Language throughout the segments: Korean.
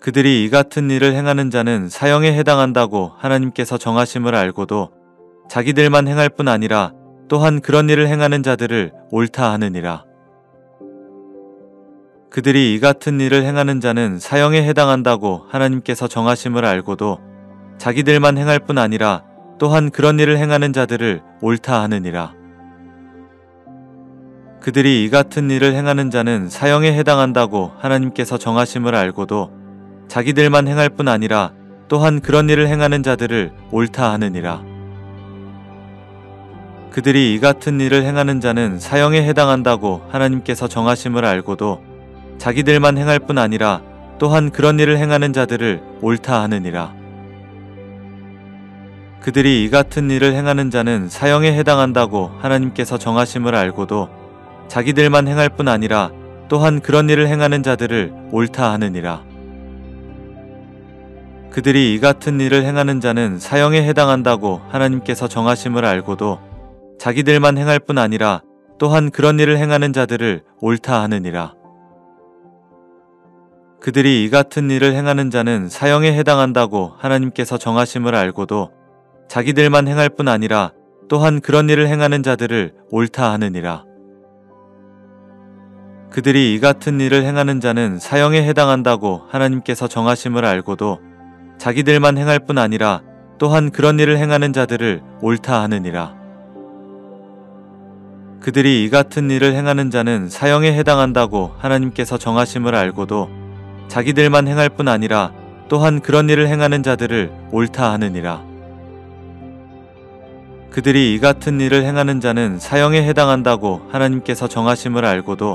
그들이 이 같은 일을 행하는 자는 사형에 해당한다고 하나님께서 정하심을 알고도 자기들만 행할 뿐 아니라 또한 그런 일을 행하는 자들을 옳다 하느니라. 그들이 이 같은 일을 행하는 자는 사형에 해당한다고 하나님께서 정하심을 알고도 자기들만 행할 뿐 아니라 또한 그런 일을 행하는 자들을 옳다 하느니라. 그들이 이 같은 일을 행하는 자는 사형에 해당한다고 하나님께서 정하심을 알고도 자기들만 행할 뿐 아니라 또한 그런 일을 행하는 자들을 옳다 하느니라. 그들이 이 같은 일을 행하는 자는 사형에 해당한다고 하나님께서 정하심을 알고도 자기들만 행할 뿐 아니라 또한 그런 일을 행하는 자들을 옳다 하느니라. 그들이 이 같은 일을 행하는 자는 사형에 해당한다고 하나님께서 정하심을 알고도 자기들만 행할 뿐 아니라 또한 그런 일을 행하는 자들을 옳다 하느니라. 그들이 이 같은 일을 행하는 자는 사형에 해당한다고 하나님께서 정하심을 알고도 자기들만 행할 뿐 아니라 또한 그런 일을 행하는 자들을 옳다 하느니라. 그들이 이 같은 일을 행하는 자는 사형에 해당한다고 하나님께서 정하심을 알고도 자기들만 행할 뿐 아니라 또한 그런 일을 행하는 자들을 옳다 하느니라. 그들이 이 같은 일을 행하는 자는 사형에 해당한다고 하나님께서 정하심을 알고도 자기들만 행할 뿐 아니라 또한 그런 일을 행하는 자들을 옳다 하느니라. 그들이 이 같은 일을 행하는 자는 사형에 해당한다고 하나님께서 정하심을 알고도 자기들만 행할 뿐 아니라 또한 그런 일을 행하는 자들을 옳다 하느니라. 그들이 이 같은 일을 행하는 자는 사형에 해당한다고 하나님께서 정하심을 알고도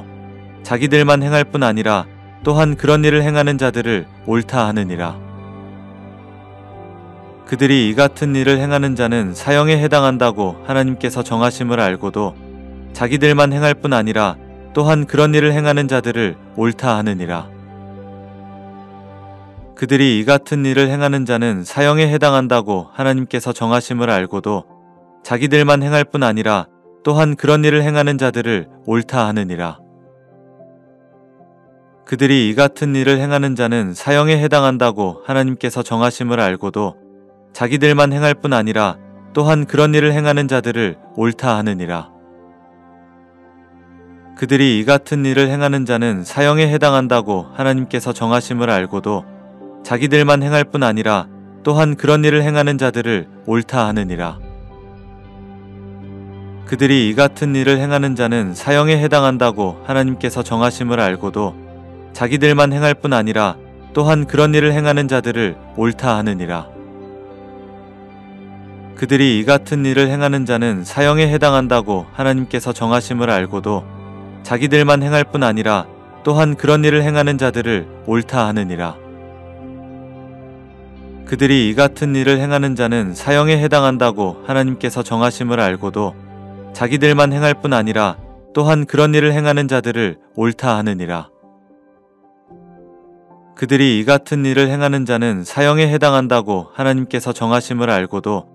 자기들만 행할 뿐 아니라 또한 그런 일을 행하는 자들을 옳다 하느니라. 그들이 이 같은 일을 행하는 자는 사형에 해당한다고 하나님께서 정하심을 알고도 자기들만 행할 뿐 아니라 또한 그런 일을 행하는 자들을 옳다 하느니라. 그들이 이 같은 일을 행하는 자는 사형에 해당한다고 하나님께서 정하심을 알고도 자기들만 행할 뿐 아니라 또한 그런 일을 행하는 자들을 옳다 하느니라. 그들이 이 같은 일을 행하는 자는 사형에 해당한다고 하나님께서 정하심을 알고도 자기들만 행할 뿐 아니라 또한 그런 일을 행하는 자들을 옳다 하느니라. 그들이 이 같은 일을 행하는 자는 사형에 해당한다고 하나님께서 정하심을 알고도 자기들만 행할 뿐 아니라 또한 그런 일을 행하는 자들을 옳다 하느니라. 그들이 이 같은 일을 행하는 자는 사형에 해당한다고 하나님께서 정하심을 알고도 자기들만 행할 뿐 아니라 또한 그런 일을 행하는 자들을 옳다 하느니라. 그들이 이 같은 일을 행하는 자는 사형에 해당한다고 하나님께서 정하심을 알고도 자기들만 행할 뿐 아니라 또한 그런 일을 행하는 자들을 옳다 하느니라. 그들이 이 같은 일을 행하는 자는 사형에 해당한다고 하나님께서 정하심을 알고도 자기들만 행할 뿐 아니라 또한 그런 일을 행하는 자들을 옳다 하느니라. 그들이 이 같은 일을 행하는 자는 사형에 해당한다고 하나님께서 정하심을 알고도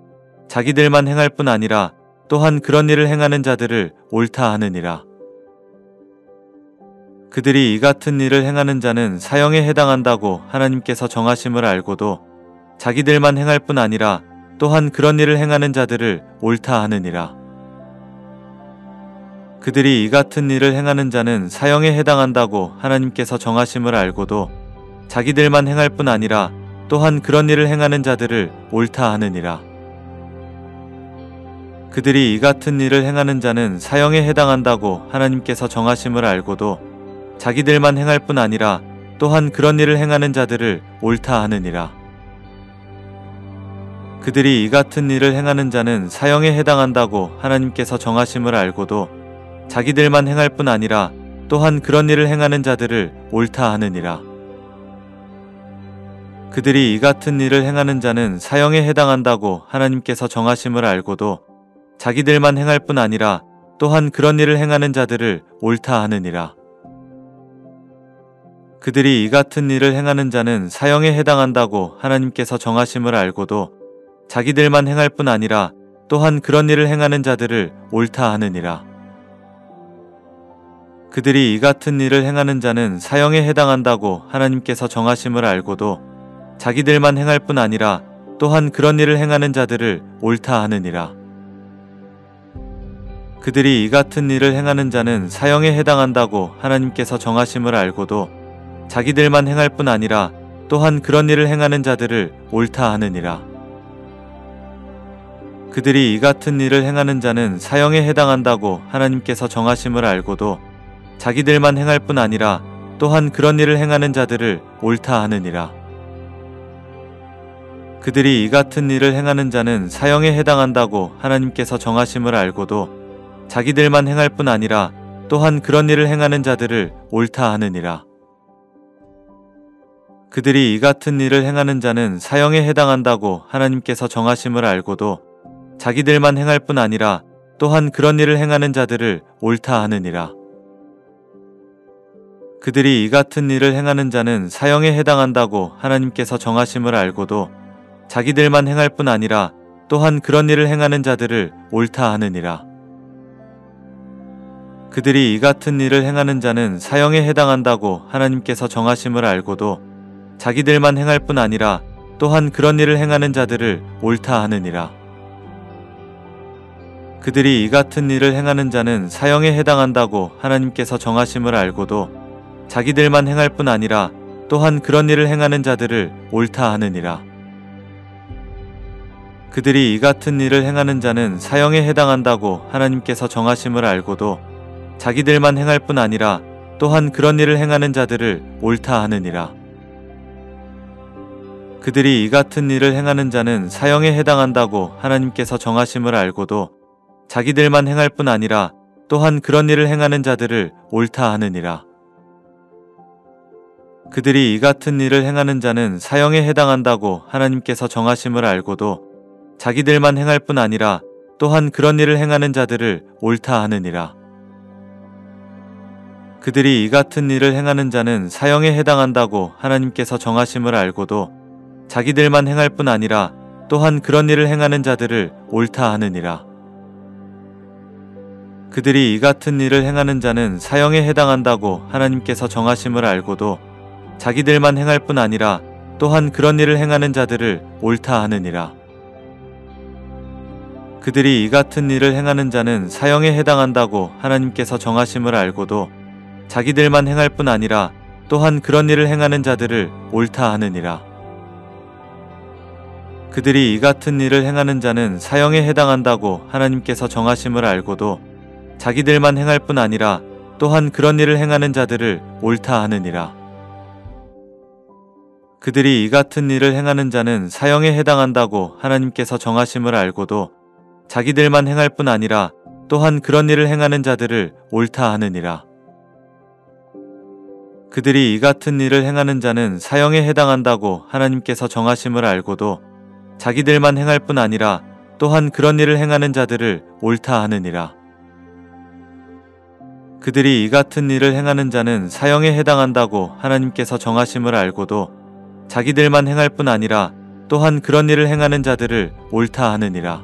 자기들만 행할 뿐 아니라 또한 그런 일을 행하는 자들을 옳다 하느니라. 그들이 이 같은 일을 행하는 자는 사형에 해당한다고 하나님께서 정하심을 알고도 자기들만 행할 뿐 아니라 또한 그런 일을 행하는 자들을 옳다 하느니라. 그들이 이 같은 일을 행하는 자는 사형에 해당한다고 하나님께서 정하심을 알고도 자기들만 행할 뿐 아니라 또한 그런 일을 행하는 자들을 옳다 하느니라. 그들이 이 같은 일을 행하는 자는 사형에 해당한다고 하나님께서 정하심을 알고도 자기들만 행할 뿐 아니라 또한 그런 일을 행하는 자들을 옳다 하느니라. 그들이 이 같은 일을 행하는 자는 사형에 해당한다고 하나님께서 정하심을 알고도 자기들만 행할 뿐 아니라 또한 그런 일을 행하는 자들을 옳다 하느니라. 그들이 이 같은 일을 행하는 자는 사형에 해당한다고 하나님께서 정하심을 알고도 자기들만 행할 뿐 아니라 또한 그런 일을 행하는 자들을 옳다 하느니라. 그들이 이 같은 일을 행하는 자는 사형에 해당한다고 하나님께서 정하심을 알고도 자기들만 행할 뿐 아니라 또한 그런 일을 행하는 자들을 옳다 하느니라. 그들이 이 같은 일을 행하는 자는 사형에 해당한다고 하나님께서 정하심을 알고도 자기들만 행할 뿐 아니라 또한 그런 일을 행하는 자들을 옳다 하느니라. 그들이 이 같은 일을 행하는 자는 사형에 해당한다고 하나님께서 정하심을 알고도 자기들만 행할 뿐 아니라 또한 그런 일을 행하는 자들을 옳다 하느니라. 그들이 이 같은 일을 행하는 자는 사형에 해당한다고 하나님께서 정하심을 알고도 자기들만 행할 뿐 아니라 또한 그런 일을 행하는 자들을 옳다 하느니라. 그들이 이 같은 일을 행하는 자는 사형에 해당한다고 하나님께서 정하심을 알고도 자기들만 행할 뿐 아니라 또한 그런 일을 행하는 자들을 옳다 하느니라. 그들이 이 같은 일을 행하는 자는 사형에 해당한다고 하나님께서 정하심을 알고도 자기들만 행할 뿐 아니라 또한 그런 일을 행하는 자들을 옳다 하느니라. 그들이 이 같은 일을 행하는 자는 사형에 해당한다고 하나님께서 정하심을 알고도 자기들만 행할 뿐 아니라 또한 그런 일을 행하는 자들을 옳다 하느니라. 그들이 이 같은 일을 행하는 자는 사형에 해당한다고 하나님께서 정하심을 알고도 자기들만 행할 뿐 아니라 또한 그런 일을 행하는 자들을 옳다 하느니라. 그들이 이 같은 일을 행하는 자는 사형에 해당한다고 하나님께서 정하심을 알고도 자기들만 행할 뿐 아니라 또한 그런 일을 행하는 자들을 옳다 하느니라. 그들이 이 같은 일을 행하는 자는 사형에 해당한다고 하나님께서 정하심을 알고도 자기들만 행할 뿐 아니라 또한 그런 일을 행하는 자들을 옳다 하느니라. 그들이 이 같은 일을 행하는 자는 사형에 해당한다고 하나님께서 정하심을 알고도 자기들만 행할 뿐 아니라 또한 그런 일을 행하는 자들을 옳다 하느니라. 그들이 이 같은 일을 행하는 자는 사형에 해당한다고 하나님께서 정하심을 알고도 자기들만 행할 뿐 아니라 또한 그런 일을 행하는 자들을 옳다 하느니라. 그들이 이 같은 일을 행하는 자는 사형에 해당한다고 하나님께서 정하심을 알고도 자기들만 행할 뿐 아니라 또한 그런 일을 행하는 자들을 옳다 하느니라. 그들이 이 같은 일을 행하는 자는 사형에 해당한다고 하나님께서 정하심을 알고도 자기들만 행할 뿐 아니라 또한 그런 일을 행하는 자들을 옳다 하느니라. 그들이 이 같은 일을 행하는 자는 사형에 해당한다고 하나님께서 정하심을 알고도 자기들만 행할 뿐 아니라 또한 그런 일을 행하는 자들을 옳다 하느니라. 그들이 이 같은 일을 행하는 자는 사형에 해당한다고 하나님께서 정하심을 알고도 자기들만 행할 뿐 아니라 또한 그런 일을 행하는 자들을 옳다 하느니라. 그들이 이 같은 일을 행하는 자는 사형에 해당한다고 하나님께서 정하심을 알고도 자기들만 행할 뿐 아니라 또한 그런 일을 행하는 자들을 옳다 하느니라. 그들이 이 같은 일을 행하는 자는 사형에 해당한다고 하나님께서 정하심을 알고도 자기들만 행할 뿐 아니라 또한 그런 일을 행하는 자들을 옳다 하느니라. 그들이 이 같은 일을 행하는 자는 사형에 해당한다고 하나님께서 정하심을 알고도 자기들만 행할 뿐 아니라 또한 그런 일을 행하는 자들을 옳다 하느니라.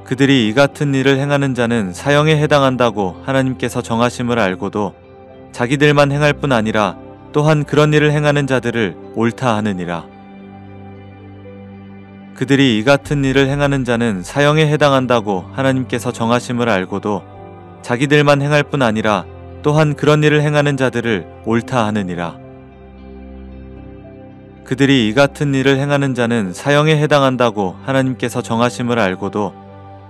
그들이 이 같은 일을 행하는 자는 사형에 해당한다고 하나님께서 정하심을 알고도 자기들만 행할 뿐 아니라 또한 그런 일을 행하는 자들을 옳다 하느니라. 그들이 이 같은 일을 행하는 자는 사형에 해당한다고 하나님께서 정하심을 알고도 자기들만 행할 뿐 아니라 또한 그런 일을 행하는 자들을 옳다 하느니라. 그들이 이 같은 일을 행하는 자는 사형에 해당한다고 하나님께서 정하심을 알고도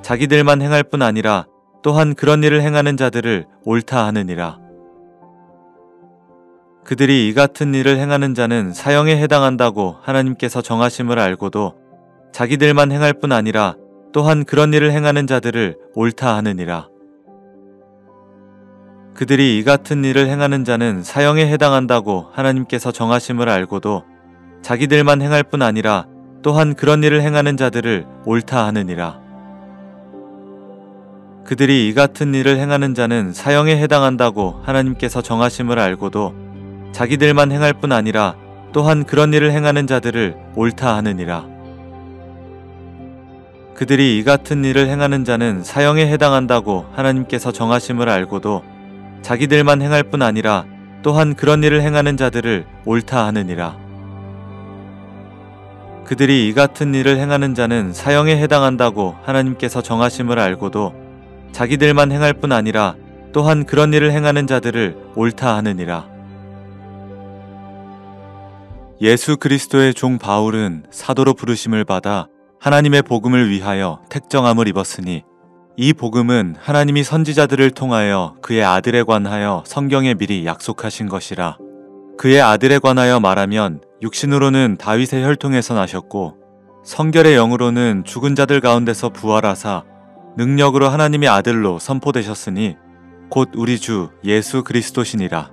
자기들만 행할 뿐 아니라 또한 그런 일을 행하는 자들을 옳다 하느니라. 그들이 이 같은 일을 행하는 자는 사형에 해당한다고 하나님께서 정하심을 알고도 자기들만 행할 뿐 아니라 또한 그런 일을 행하는 자들을 옳다 하느니라. 그들이 이 같은 일을 행하는 자는 사형에 해당한다고 하나님께서 정하심을 알고도 자기들만 행할 뿐 아니라 또한 그런 일을 행하는 자들을 옳다 하느니라. 그들이 이 같은 일을 행하는 자는 사형에 해당한다고 하나님께서 정하심을 알고도 자기들만 행할 뿐 아니라 또한 그런 일을 행하는 자들을 옳다 하느니라. 그들이 이 같은 일을 행하는 자는 사형에 해당한다고 하나님께서 정하심을 알고도 자기들만 행할 뿐 아니라 또한 그런 일을 행하는 자들을 옳다 하느니라. 그들이 이 같은 일을 행하는 자는 사형에 해당한다고 하나님께서 정하심을 알고도 자기들만 행할 뿐 아니라 또한 그런 일을 행하는 자들을 옳다 하느니라. 예수 그리스도의 종 바울은 사도로 부르심을 받아 하나님의 복음을 위하여 택정함을 입었으니 이 복음은 하나님이 선지자들을 통하여 그의 아들에 관하여 성경에 미리 약속하신 것이라. 그의 아들에 관하여 말하면 육신으로는 다윗의 혈통에서 나셨고 성결의 영으로는 죽은 자들 가운데서 부활하사 능력으로 하나님의 아들로 선포되셨으니 곧 우리 주 예수 그리스도시니라.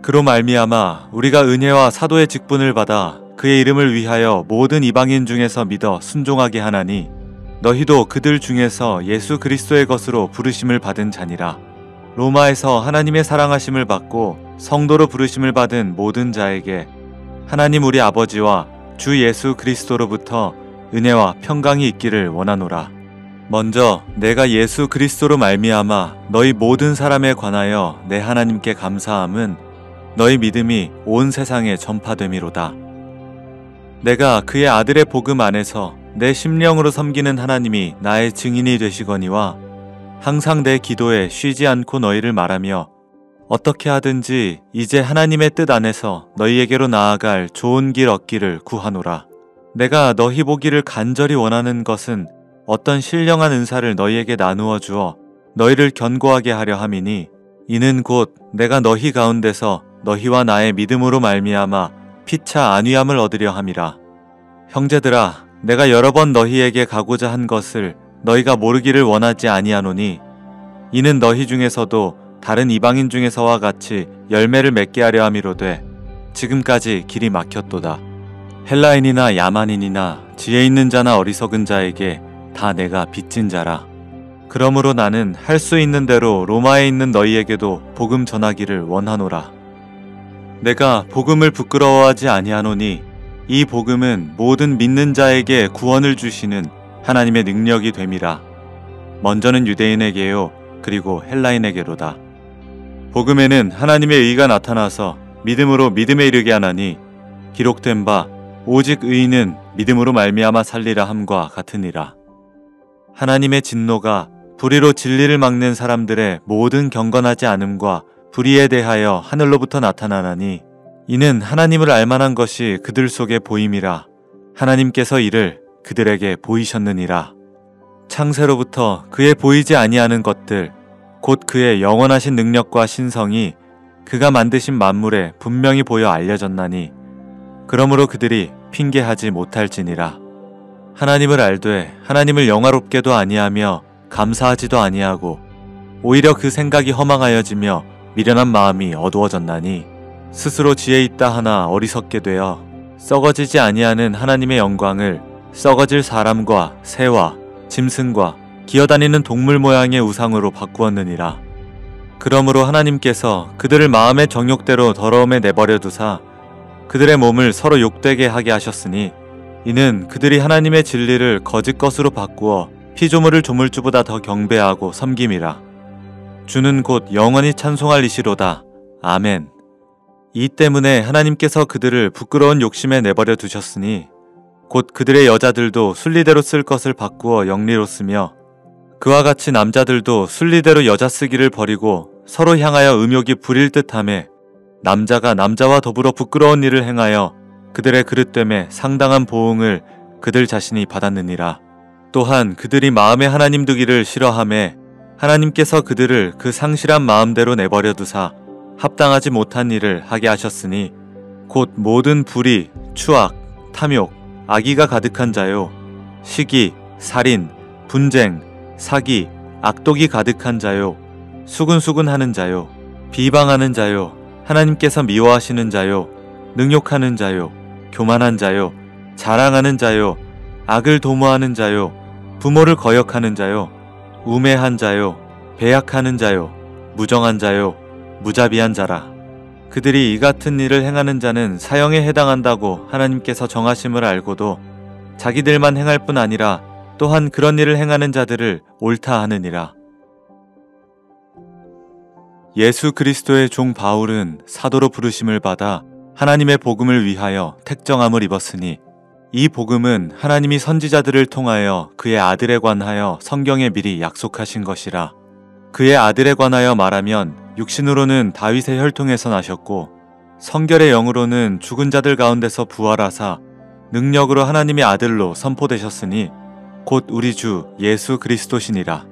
그로 말미암아 우리가 은혜와 사도의 직분을 받아 그의 이름을 위하여 모든 이방인 중에서 믿어 순종하게 하나니 너희도 그들 중에서 예수 그리스도의 것으로 부르심을 받은 자니라. 로마에서 하나님의 사랑하심을 받고 성도로 부르심을 받은 모든 자에게 하나님 우리 아버지와 주 예수 그리스도로부터 은혜와 평강이 있기를 원하노라. 먼저 내가 예수 그리스도로 말미암아 너희 모든 사람에 관하여 내 하나님께 감사함은 너희 믿음이 온 세상에 전파됨이로다. 내가 그의 아들의 복음 안에서 내 심령으로 섬기는 하나님이 나의 증인이 되시거니와 항상 내 기도에 쉬지 않고 너희를 말하며 어떻게 하든지 이제 하나님의 뜻 안에서 너희에게로 나아갈 좋은 길 얻기를 구하노라. 내가 너희 보기를 간절히 원하는 것은 어떤 신령한 은사를 너희에게 나누어 주어 너희를 견고하게 하려 함이니 이는 곧 내가 너희 가운데서 너희와 나의 믿음으로 말미암아 피차 안위함을 얻으려 함이라. 형제들아, 내가 여러 번 너희에게 가고자 한 것을 너희가 모르기를 원하지 아니하노니 이는 너희 중에서도 다른 이방인 중에서와 같이 열매를 맺게 하려 함이로되 지금까지 길이 막혔도다. 헬라인이나 야만인이나 지혜 있는 자나 어리석은 자에게 다 내가 빚진 자라. 그러므로 나는 할 수 있는 대로 로마에 있는 너희에게도 복음 전하기를 원하노라. 내가 복음을 부끄러워하지 아니하노니 이 복음은 모든 믿는 자에게 구원을 주시는 하나님의 능력이 됨이라. 먼저는 유대인에게요 그리고 헬라인에게로다. 복음에는 하나님의 의가 나타나서 믿음으로 믿음에 이르게 하나니 기록된 바 오직 의인은 믿음으로 말미암아 살리라 함과 같으니라. 하나님의 진노가 불의로 진리를 막는 사람들의 모든 경건하지 않음과 불의에 대하여 하늘로부터 나타나나니 이는 하나님을 알만한 것이 그들 속에 보임이라. 하나님께서 이를 그들에게 보이셨느니라. 창세로부터 그의 보이지 아니하는 것들 곧 그의 영원하신 능력과 신성이 그가 만드신 만물에 분명히 보여 알려졌나니 그러므로 그들이 핑계하지 못할지니라. 하나님을 알되 하나님을 영화롭게도 아니하며 감사하지도 아니하고 오히려 그 생각이 허망하여지며 미련한 마음이 어두워졌나니 스스로 지혜 있다 하나 어리석게 되어 썩어지지 아니하는 하나님의 영광을 썩어질 사람과 새와 짐승과 기어다니는 동물 모양의 우상으로 바꾸었느니라. 그러므로 하나님께서 그들을 마음의 정욕대로 더러움에 내버려 두사 그들의 몸을 서로 욕되게 하게 하셨으니 이는 그들이 하나님의 진리를 거짓 것으로 바꾸어 피조물을 조물주보다 더 경배하고 섬김이라. 주는 곧 영원히 찬송할 이시로다. 아멘. 이 때문에 하나님께서 그들을 부끄러운 욕심에 내버려 두셨으니 곧 그들의 여자들도 순리대로 쓸 것을 바꾸어 영리로 쓰며 그와 같이 남자들도 순리대로 여자 쓰기를 버리고 서로 향하여 음욕이 부릴 듯하며 남자가 남자와 더불어 부끄러운 일을 행하여 그들의 그릇됨에 상당한 보응을 그들 자신이 받았느니라. 또한 그들이 마음에 하나님 두기를 싫어하매 하나님께서 그들을 그 상실한 마음대로 내버려 두사 합당하지 못한 일을 하게 하셨으니 곧 모든 불의, 추악, 탐욕, 악의가 가득한 자요 시기, 살인, 분쟁, 사기, 악독이 가득한 자요 수근수근하는 자요 비방하는 자요 하나님께서 미워하시는 자요 능욕하는 자요 교만한 자요 자랑하는 자요 악을 도모하는 자요 부모를 거역하는 자요 우매한 자요 배약하는 자요 무정한 자요 무자비한 자라. 그들이 이 같은 일을 행하는 자는 사형에 해당한다고 하나님께서 정하심을 알고도 자기들만 행할 뿐 아니라 또한 그런 일을 행하는 자들을 옳다 하느니라. 예수 그리스도의 종 바울은 사도로 부르심을 받아 하나님의 복음을 위하여 택정함을 입었으니 이 복음은 하나님이 선지자들을 통하여 그의 아들에 관하여 성경에 미리 약속하신 것이라. 그의 아들에 관하여 말하면 육신으로는 다윗의 혈통에서 나셨고 성결의 영으로는 죽은 자들 가운데서 부활하사 능력으로 하나님의 아들로 선포되셨으니 곧 우리 주 예수 그리스도시니라.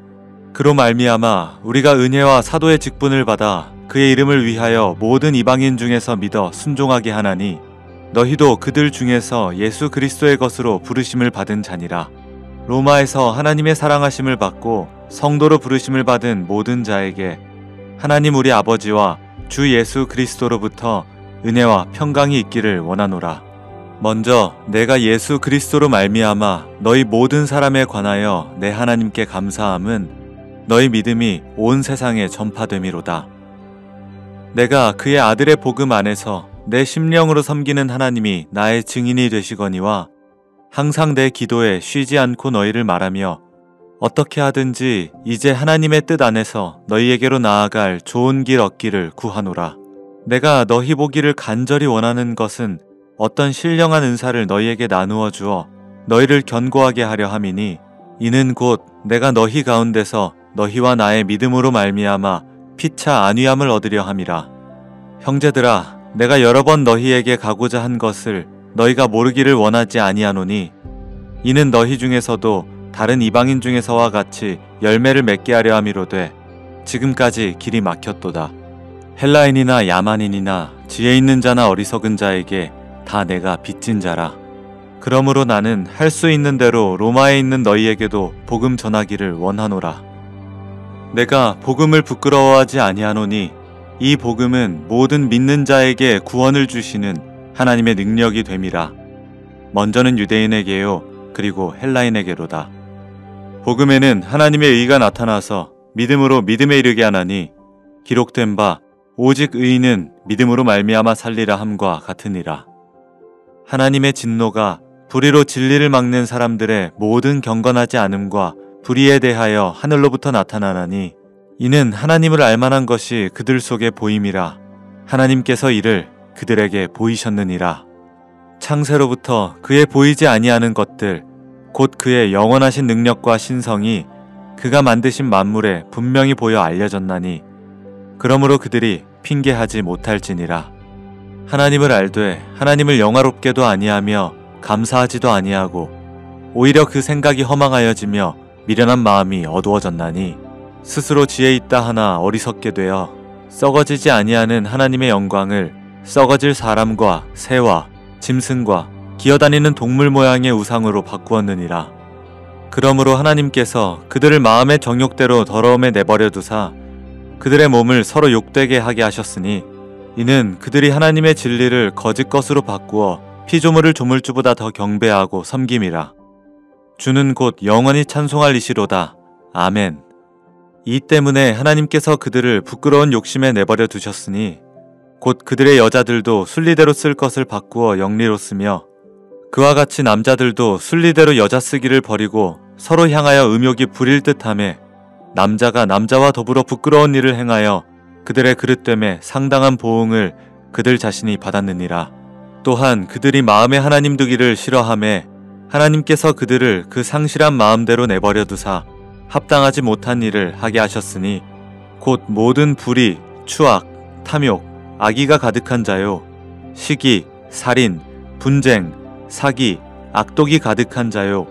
그로 말미암아 우리가 은혜와 사도의 직분을 받아 그의 이름을 위하여 모든 이방인 중에서 믿어 순종하게 하나니 너희도 그들 중에서 예수 그리스도의 것으로 부르심을 받은 자니라. 로마에서 하나님의 사랑하심을 받고 성도로 부르심을 받은 모든 자에게 하나님 우리 아버지와 주 예수 그리스도로부터 은혜와 평강이 있기를 원하노라. 먼저 내가 예수 그리스도로 말미암아 너희 모든 사람에 관하여 내 하나님께 감사함은 너희 믿음이 온 세상에 전파됨이로다. 내가 그의 아들의 복음 안에서 내 심령으로 섬기는 하나님이 나의 증인이 되시거니와 항상 내 기도에 쉬지 않고 너희를 말하며 어떻게 하든지 이제 하나님의 뜻 안에서 너희에게로 나아갈 좋은 길 얻기를 구하노라. 내가 너희 보기를 간절히 원하는 것은 어떤 신령한 은사를 너희에게 나누어 주어 너희를 견고하게 하려 함이니 이는 곧 내가 너희 가운데서 너희와 나의 믿음으로 말미암아 피차 안위함을 얻으려 함이라. 형제들아, 내가 여러 번 너희에게 가고자 한 것을 너희가 모르기를 원하지 아니하노니 이는 너희 중에서도 다른 이방인 중에서와 같이 열매를 맺게 하려 함이로되 지금까지 길이 막혔도다. 헬라인이나 야만인이나 지혜 있는 자나 어리석은 자에게 다 내가 빚진 자라. 그러므로 나는 할 수 있는 대로 로마에 있는 너희에게도 복음 전하기를 원하노라. 내가 복음을 부끄러워하지 아니하노니 이 복음은 모든 믿는 자에게 구원을 주시는 하나님의 능력이 됨이라. 먼저는 유대인에게요 그리고 헬라인에게로다. 복음에는 하나님의 의가 나타나서 믿음으로 믿음에 이르게 하나니 기록된 바 오직 의인은 믿음으로 말미암아 살리라 함과 같으니라. 하나님의 진노가 불의로 진리를 막는 사람들의 모든 경건하지 않음과 불의에 대하여 하늘로부터 나타나나니 이는 하나님을 알만한 것이 그들 속에 보임이라. 하나님께서 이를 그들에게 보이셨느니라. 창세로부터 그의 보이지 아니하는 것들 곧 그의 영원하신 능력과 신성이 그가 만드신 만물에 분명히 보여 알려졌나니 그러므로 그들이 핑계하지 못할지니라. 하나님을 알되 하나님을 영화롭게도 아니하며 감사하지도 아니하고 오히려 그 생각이 허망하여지며 미련한 마음이 어두워졌나니 스스로 지혜 있다 하나 어리석게 되어 썩어지지 아니하는 하나님의 영광을 썩어질 사람과 새와 짐승과 기어다니는 동물 모양의 우상으로 바꾸었느니라. 그러므로 하나님께서 그들을 마음의 정욕대로 더러움에 내버려 두사 그들의 몸을 서로 욕되게 하게 하셨으니 이는 그들이 하나님의 진리를 거짓 것으로 바꾸어 피조물을 조물주보다 더 경배하고 섬김이라. 주는 곧 영원히 찬송할 이시로다. 아멘. 이 때문에 하나님께서 그들을 부끄러운 욕심에 내버려 두셨으니 곧 그들의 여자들도 순리대로 쓸 것을 바꾸어 영리로 쓰며 그와 같이 남자들도 순리대로 여자 쓰기를 버리고 서로 향하여 음욕이 부릴 듯하며 남자가 남자와 더불어 부끄러운 일을 행하여 그들의 그릇됨에 상당한 보응을 그들 자신이 받았느니라. 또한 그들이 마음에 하나님 두기를 싫어하며 하나님께서 그들을 그 상실한 마음대로 내버려 두사 합당하지 못한 일을 하게 하셨으니 곧 모든 불의, 추악, 탐욕, 악의가 가득한 자요 시기, 살인, 분쟁, 사기, 악독이 가득한 자요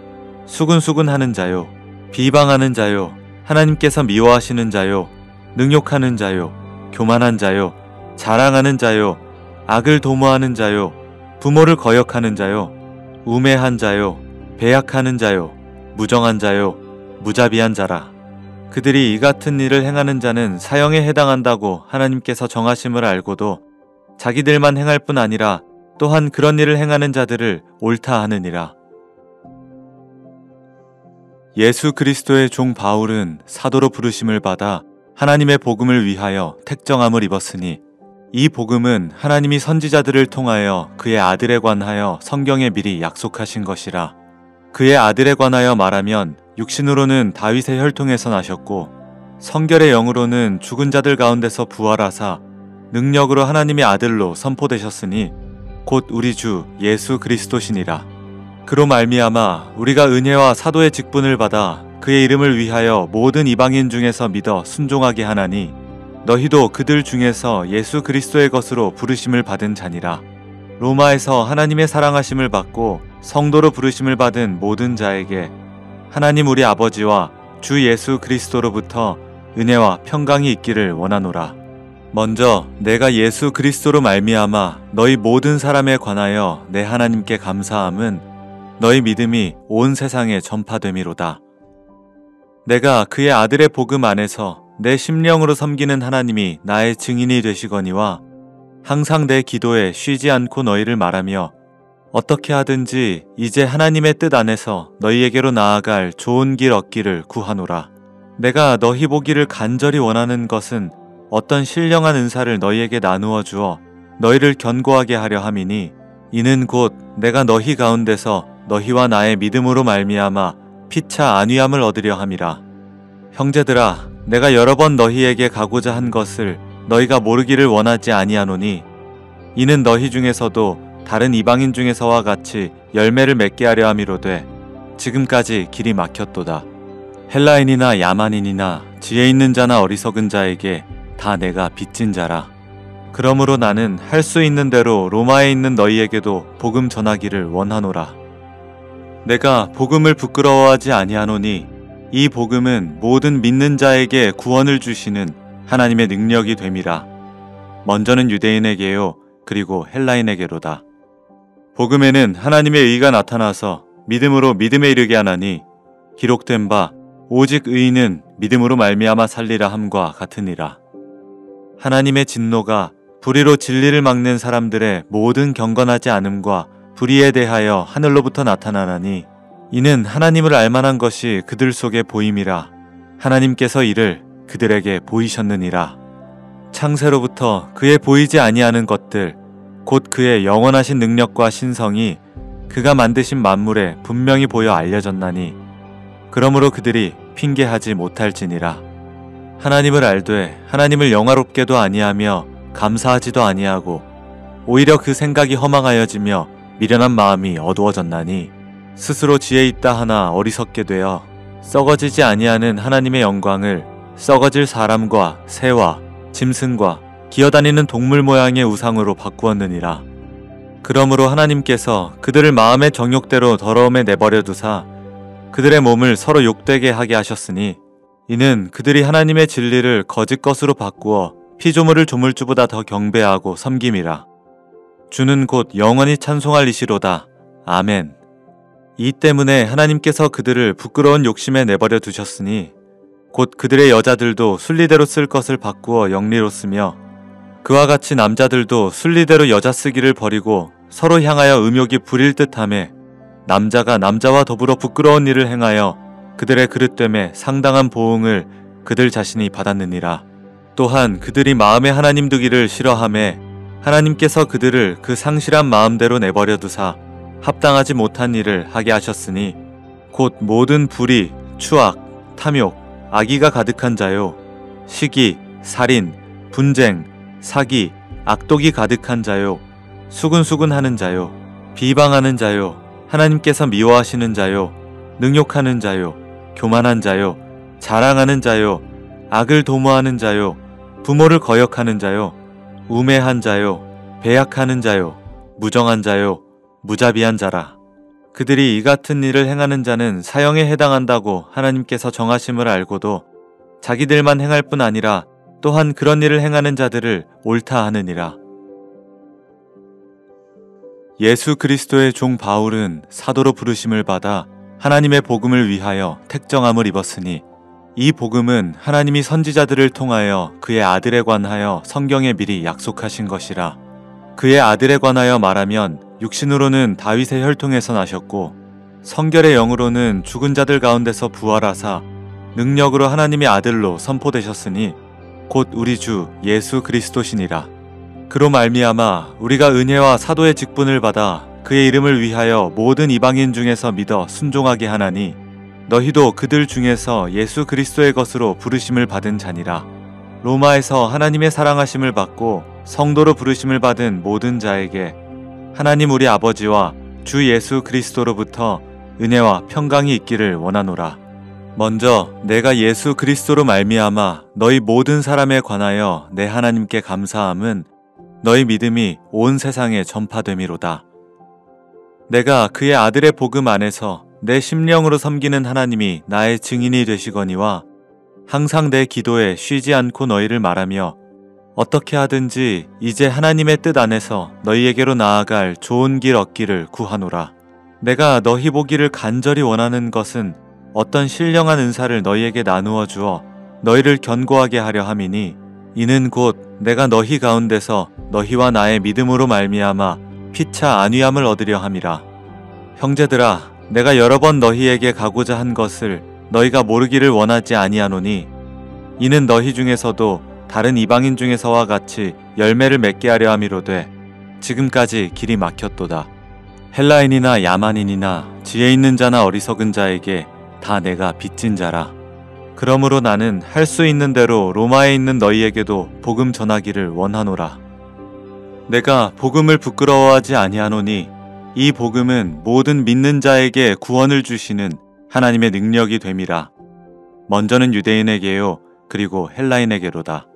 수근수근하는 자요 비방하는 자요 하나님께서 미워하시는 자요 능욕하는 자요 교만한 자요 자랑하는 자요 악을 도모하는 자요 부모를 거역하는 자요 우매한 자요 배약하는 자요 무정한 자요 무자비한 자라. 그들이 이 같은 일을 행하는 자는 사형에 해당한다고 하나님께서 정하심을 알고도 자기들만 행할 뿐 아니라 또한 그런 일을 행하는 자들을 옳다 하느니라. 예수 그리스도의 종 바울은 사도로 부르심을 받아 하나님의 복음을 위하여 택정함을 입었으니 이 복음은 하나님이 선지자들을 통하여 그의 아들에 관하여 성경에 미리 약속하신 것이라. 그의 아들에 관하여 말하면 육신으로는 다윗의 혈통에서 나셨고 성결의 영으로는 죽은 자들 가운데서 부활하사 능력으로 하나님의 아들로 선포되셨으니 곧 우리 주 예수 그리스도시니라. 그로 말미암아 우리가 은혜와 사도의 직분을 받아 그의 이름을 위하여 모든 이방인 중에서 믿어 순종하게 하나니 너희도 그들 중에서 예수 그리스도의 것으로 부르심을 받은 자니라. 로마에서 하나님의 사랑하심을 받고 성도로 부르심을 받은 모든 자에게 하나님 우리 아버지와 주 예수 그리스도로부터 은혜와 평강이 있기를 원하노라. 먼저 내가 예수 그리스도로 말미암아 너희 모든 사람에 관하여 내 하나님께 감사함은 너희 믿음이 온 세상에 전파됨이로다. 내가 그의 아들의 복음 안에서 내 심령으로 섬기는 하나님이 나의 증인이 되시거니와 항상 내 기도에 쉬지 않고 너희를 말하며 어떻게 하든지 이제 하나님의 뜻 안에서 너희에게로 나아갈 좋은 길 얻기를 구하노라. 내가 너희 보기를 간절히 원하는 것은 어떤 신령한 은사를 너희에게 나누어 주어 너희를 견고하게 하려 함이니 이는 곧 내가 너희 가운데서 너희와 나의 믿음으로 말미암아 피차 안위함을 얻으려 함이라. 형제들아, 내가 여러 번 너희에게 가고자 한 것을 너희가 모르기를 원하지 아니하노니 이는 너희 중에서도 다른 이방인 중에서와 같이 열매를 맺게 하려 함이로되 지금까지 길이 막혔도다. 헬라인이나 야만인이나 지혜 있는 자나 어리석은 자에게 다 내가 빚진 자라. 그러므로 나는 할 수 있는 대로 로마에 있는 너희에게도 복음 전하기를 원하노라. 내가 복음을 부끄러워하지 아니하노니 이 복음은 모든 믿는 자에게 구원을 주시는 하나님의 능력이 됨이라. 먼저는 유대인에게요 그리고 헬라인에게로다. 복음에는 하나님의 의가 나타나서 믿음으로 믿음에 이르게 하나니 기록된 바 오직 의인은 믿음으로 말미암아 살리라 함과 같으니라. 하나님의 진노가 불의로 진리를 막는 사람들의 모든 경건하지 않음과 불의에 대하여 하늘로부터 나타나나니 이는 하나님을 알만한 것이 그들 속에 보임이라. 하나님께서 이를 그들에게 보이셨느니라. 창세로부터 그의 보이지 아니하는 것들 곧 그의 영원하신 능력과 신성이 그가 만드신 만물에 분명히 보여 알려졌나니 그러므로 그들이 핑계하지 못할지니라. 하나님을 알되 하나님을 영화롭게도 아니하며 감사하지도 아니하고 오히려 그 생각이 허망하여지며 미련한 마음이 어두워졌나니 스스로 지혜 있다 하나 어리석게 되어 썩어지지 아니하는 하나님의 영광을 썩어질 사람과 새와 짐승과 기어다니는 동물 모양의 우상으로 바꾸었느니라. 그러므로 하나님께서 그들을 마음의 정욕대로 더러움에 내버려 두사 그들의 몸을 서로 욕되게 하게 하셨으니 이는 그들이 하나님의 진리를 거짓 것으로 바꾸어 피조물을 조물주보다 더 경배하고 섬김이라. 주는 곧 영원히 찬송할 이시로다. 아멘. 이 때문에 하나님께서 그들을 부끄러운 욕심에 내버려 두셨으니 곧 그들의 여자들도 순리대로 쓸 것을 바꾸어 영리로 쓰며 그와 같이 남자들도 순리대로 여자 쓰기를 버리고 서로 향하여 음욕이 부릴 듯하며 남자가 남자와 더불어 부끄러운 일을 행하여 그들의 그릇됨에 상당한 보응을 그들 자신이 받았느니라. 또한 그들이 마음에 하나님 두기를 싫어하며 하나님께서 그들을 그 상실한 마음대로 내버려 두사 합당하지 못한 일을 하게 하셨으니 곧 모든 불의, 추악, 탐욕, 악의가 가득한 자요 시기, 살인, 분쟁, 사기, 악독이 가득한 자요 수근수근하는 자요 비방하는 자요 하나님께서 미워하시는 자요 능욕하는 자요 교만한 자요 자랑하는 자요 악을 도모하는 자요 부모를 거역하는 자요 우매한 자요 배약하는 자요 무정한 자요 무자비한 자라. 그들이 이 같은 일을 행하는 자는 사형에 해당한다고 하나님께서 정하심을 알고도 자기들만 행할 뿐 아니라 또한 그런 일을 행하는 자들을 옳다 하느니라. 예수 그리스도의 종 바울은 사도로 부르심을 받아 하나님의 복음을 위하여 택정함을 입었으니 이 복음은 하나님이 선지자들을 통하여 그의 아들에 관하여 성경에 미리 약속하신 것이라. 그의 아들에 관하여 말하면 육신으로는 다윗의 혈통에서 나셨고 성결의 영으로는 죽은 자들 가운데서 부활하사 능력으로 하나님의 아들로 선포되셨으니 곧 우리 주 예수 그리스도시니라. 그로 말미암아 우리가 은혜와 사도의 직분을 받아 그의 이름을 위하여 모든 이방인 중에서 믿어 순종하게 하나니 너희도 그들 중에서 예수 그리스도의 것으로 부르심을 받은 자니라. 로마에서 하나님의 사랑하심을 받고 성도로 부르심을 받은 모든 자에게 하나님 우리 아버지와 주 예수 그리스도로부터 은혜와 평강이 있기를 원하노라. 먼저 내가 예수 그리스도로 말미암아 너희 모든 사람에 관하여 내 하나님께 감사함은 너희 믿음이 온 세상에 전파됨이로다. 내가 그의 아들의 복음 안에서 내 심령으로 섬기는 하나님이 나의 증인이 되시거니와 항상 내 기도에 쉬지 않고 너희를 말하며 어떻게 하든지 이제 하나님의 뜻 안에서 너희에게로 나아갈 좋은 길 얻기를 구하노라. 내가 너희 보기를 간절히 원하는 것은 어떤 신령한 은사를 너희에게 나누어 주어 너희를 견고하게 하려 함이니 이는 곧 내가 너희 가운데서 너희와 나의 믿음으로 말미암아 피차 안위함을 얻으려 함이라. 형제들아, 내가 여러 번 너희에게 가고자 한 것을 너희가 모르기를 원하지 아니하노니 이는 너희 중에서도 다른 이방인 중에서와 같이 열매를 맺게 하려 함이로되 지금까지 길이 막혔도다. 헬라인이나 야만인이나 지혜 있는 자나 어리석은 자에게 다 내가 빚진 자라. 그러므로 나는 할 수 있는 대로 로마에 있는 너희에게도 복음 전하기를 원하노라. 내가 복음을 부끄러워하지 아니하노니 이 복음은 모든 믿는 자에게 구원을 주시는 하나님의 능력이 됨이라. 먼저는 유대인에게요 그리고 헬라인에게로다.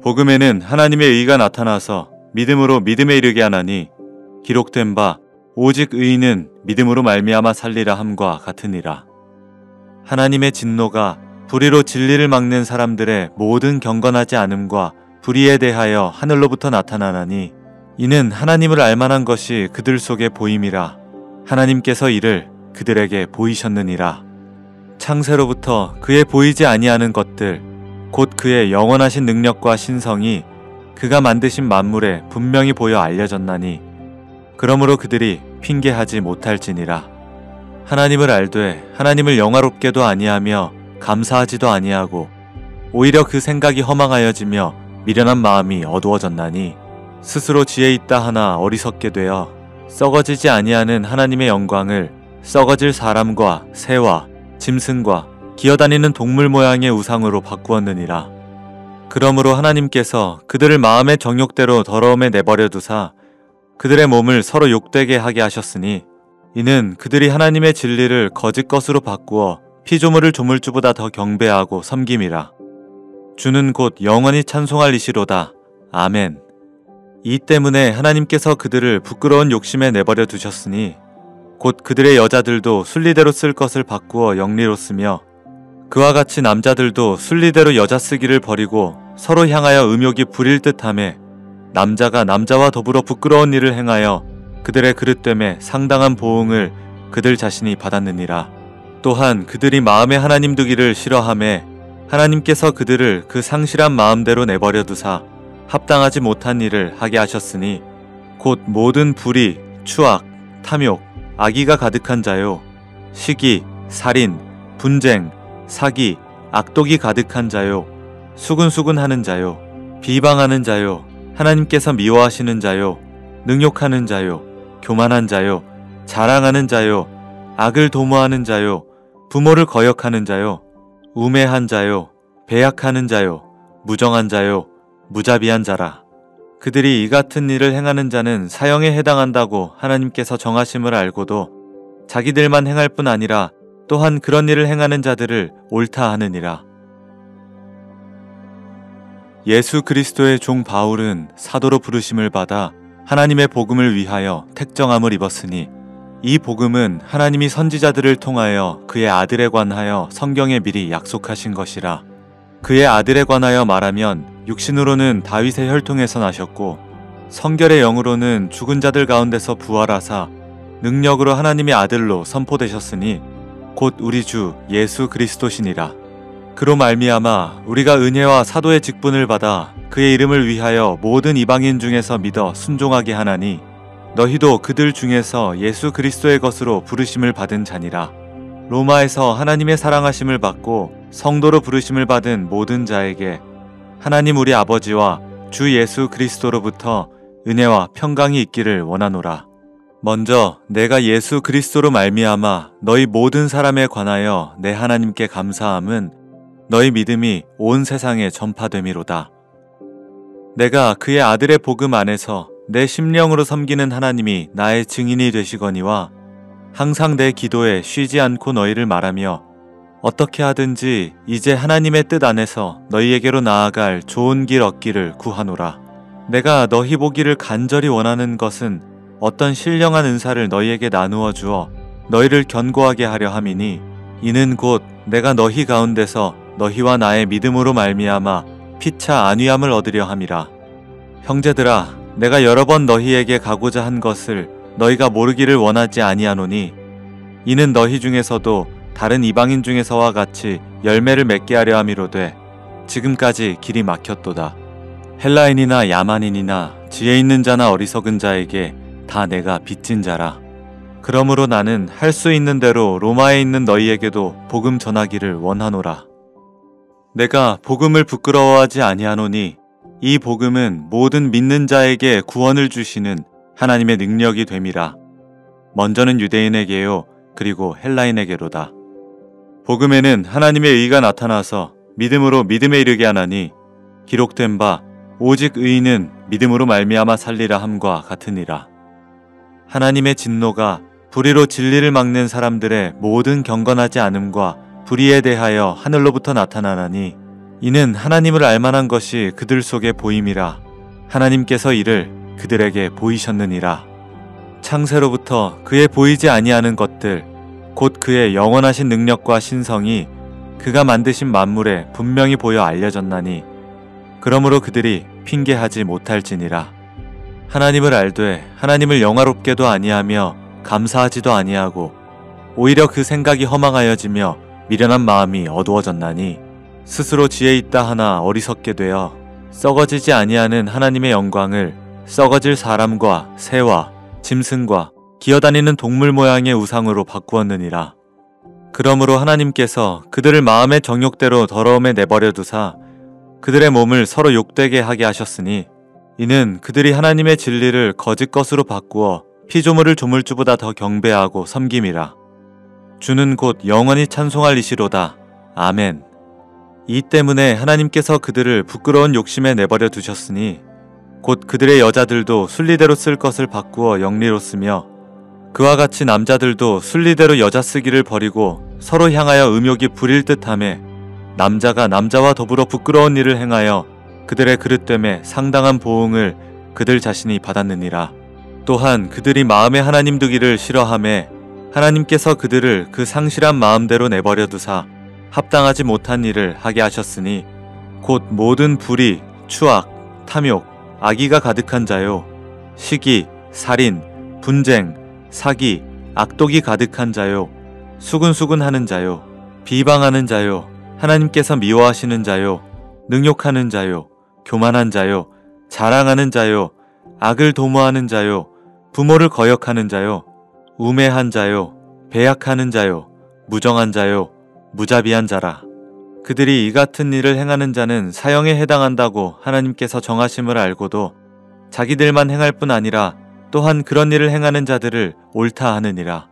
복음에는 하나님의 의가 나타나서 믿음으로 믿음에 이르게 하나니 기록된 바 오직 의인은 믿음으로 말미암아 살리라 함과 같으니라. 하나님의 진노가 불의로 진리를 막는 사람들의 모든 경건하지 않음과 불의에 대하여 하늘로부터 나타나나니 이는 하나님을 알만한 것이 그들 속에 보임이라. 하나님께서 이를 그들에게 보이셨느니라. 창세로부터 그의 보이지 아니하는 것들 곧 그의 영원하신 능력과 신성이 그가 만드신 만물에 분명히 보여 알려졌나니 그러므로 그들이 핑계하지 못할지니라. 하나님을 알되 하나님을 영화롭게도 아니하며 감사하지도 아니하고 오히려 그 생각이 허망하여지며 미련한 마음이 어두워졌나니 스스로 지혜 있다 하나 어리석게 되어 썩어지지 아니하는 하나님의 영광을 썩어질 사람과 새와 짐승과 기어다니는 동물 모양의 우상으로 바꾸었느니라. 그러므로 하나님께서 그들을 마음의 정욕대로 더러움에 내버려 두사 그들의 몸을 서로 욕되게 하게 하셨으니 이는 그들이 하나님의 진리를 거짓 것으로 바꾸어 피조물을 조물주보다 더 경배하고 섬김이라. 주는 곧 영원히 찬송할 이시로다. 아멘. 이 때문에 하나님께서 그들을 부끄러운 욕심에 내버려 두셨으니 곧 그들의 여자들도 순리대로 쓸 것을 바꾸어 영리로 쓰며 그와 같이 남자들도 순리대로 여자 쓰기를 버리고 서로 향하여 음욕이 부릴 듯하며 남자가 남자와 더불어 부끄러운 일을 행하여 그들의 그릇됨에 상당한 보응을 그들 자신이 받았느니라. 또한 그들이 마음에 하나님 두기를 싫어하매 하나님께서 그들을 그 상실한 마음대로 내버려 두사 합당하지 못한 일을 하게 하셨으니 곧 모든 불의, 추악, 탐욕, 악의가 가득한 자요 시기, 살인, 분쟁, 사기, 악독이 가득한 자요 수근수근하는 자요 비방하는 자요 하나님께서 미워하시는 자요 능욕하는 자요 교만한 자요 자랑하는 자요 악을 도모하는 자요 부모를 거역하는 자요 우매한 자요 배약하는 자요 무정한 자요 무자비한 자라. 그들이 이 같은 일을 행하는 자는 사형에 해당한다고 하나님께서 정하심을 알고도 자기들만 행할 뿐 아니라 또한 그런 일을 행하는 자들을 옳다 하느니라. 예수 그리스도의 종 바울은 사도로 부르심을 받아 하나님의 복음을 위하여 택정함을 입었으니 이 복음은 하나님이 선지자들을 통하여 그의 아들에 관하여 성경에 미리 약속하신 것이라. 그의 아들에 관하여 말하면 육신으로는 다윗의 혈통에서 나셨고 성결의 영으로는 죽은 자들 가운데서 부활하사 능력으로 하나님의 아들로 선포되셨으니 곧 우리 주 예수 그리스도시니라. 그로 말미암아 우리가 은혜와 사도의 직분을 받아 그의 이름을 위하여 모든 이방인 중에서 믿어 순종하게 하나니 너희도 그들 중에서 예수 그리스도의 것으로 부르심을 받은 자니라. 로마에서 하나님의 사랑하심을 받고 성도로 부르심을 받은 모든 자에게 하나님 우리 아버지와 주 예수 그리스도로부터 은혜와 평강이 있기를 원하노라. 먼저 내가 예수 그리스도로 말미암아 너희 모든 사람에 관하여 내 하나님께 감사함은 너희 믿음이 온 세상에 전파됨이로다. 내가 그의 아들의 복음 안에서 내 심령으로 섬기는 하나님이 나의 증인이 되시거니와 항상 내 기도에 쉬지 않고 너희를 말하며 어떻게 하든지 이제 하나님의 뜻 안에서 너희에게로 나아갈 좋은 길 얻기를 구하노라. 내가 너희 보기를 간절히 원하는 것은 어떤 신령한 은사를 너희에게 나누어 주어 너희를 견고하게 하려 함이니 이는 곧 내가 너희 가운데서 너희와 나의 믿음으로 말미암아 피차 안위함을 얻으려 함이라. 형제들아, 내가 여러 번 너희에게 가고자 한 것을 너희가 모르기를 원하지 아니하노니 이는 너희 중에서도 다른 이방인 중에서와 같이 열매를 맺게 하려 함이로되 지금까지 길이 막혔도다. 헬라인이나 야만인이나 지혜 있는 자나 어리석은 자에게 다 내가 빚진 자라. 그러므로 나는 할 수 있는 대로 로마에 있는 너희에게도 복음 전하기를 원하노라. 내가 복음을 부끄러워하지 아니하노니 이 복음은 모든 믿는 자에게 구원을 주시는 하나님의 능력이 됨이라. 먼저는 유대인에게요 그리고 헬라인에게로다. 복음에는 하나님의 의가 나타나서 믿음으로 믿음에 이르게 하나니 기록된 바 오직 의인은 믿음으로 말미암아 살리라 함과 같으니라. 하나님의 진노가 불의로 진리를 막는 사람들의 모든 경건하지 않음과 불의에 대하여 하늘로부터 나타나나니 이는 하나님을 알만한 것이 그들 속에 보임이라. 하나님께서 이를 그들에게 보이셨느니라. 창세로부터 그의 보이지 아니하는 것들 곧 그의 영원하신 능력과 신성이 그가 만드신 만물에 분명히 보여 알려졌나니 그러므로 그들이 핑계하지 못할지니라. 하나님을 알되 하나님을 영화롭게도 아니하며 감사하지도 아니하고 오히려 그 생각이 허망하여지며 미련한 마음이 어두워졌나니 스스로 지혜 있다 하나 어리석게 되어 썩어지지 아니하는 하나님의 영광을 썩어질 사람과 새와 짐승과 기어다니는 동물 모양의 우상으로 바꾸었느니라. 그러므로 하나님께서 그들을 마음의 정욕대로 더러움에 내버려 두사 그들의 몸을 서로 욕되게 하게 하셨으니 이는 그들이 하나님의 진리를 거짓 것으로 바꾸어 피조물을 조물주보다 더 경배하고 섬김이라. 주는 곧 영원히 찬송할 이시로다. 아멘. 이 때문에 하나님께서 그들을 부끄러운 욕심에 내버려 두셨으니 곧 그들의 여자들도 순리대로 쓸 것을 바꾸어 영리로 쓰며 그와 같이 남자들도 순리대로 여자 쓰기를 버리고 서로 향하여 음욕이 부릴 듯하며 남자가 남자와 더불어 부끄러운 일을 행하여 그들의 그릇됨에 상당한 보응을 그들 자신이 받았느니라. 또한 그들이 마음에 하나님 두기를 싫어하며 하나님께서 그들을 그 상실한 마음대로 내버려 두사 합당하지 못한 일을 하게 하셨으니 곧 모든 불의, 추악, 탐욕, 악의가 가득한 자요 시기, 살인, 분쟁, 사기, 악독이 가득한 자요 수군수군하는 자요 비방하는 자요 하나님께서 미워하시는 자요 능욕하는 자요 교만한 자요 자랑하는 자요 악을 도모하는 자요 부모를 거역하는 자요 우매한 자요 배약하는 자요 무정한 자요 무자비한 자라. 그들이 이 같은 일을 행하는 자는 사형에 해당한다고 하나님께서 정하심을 알고도 자기들만 행할 뿐 아니라 또한 그런 일을 행하는 자들을 옳다 하느니라.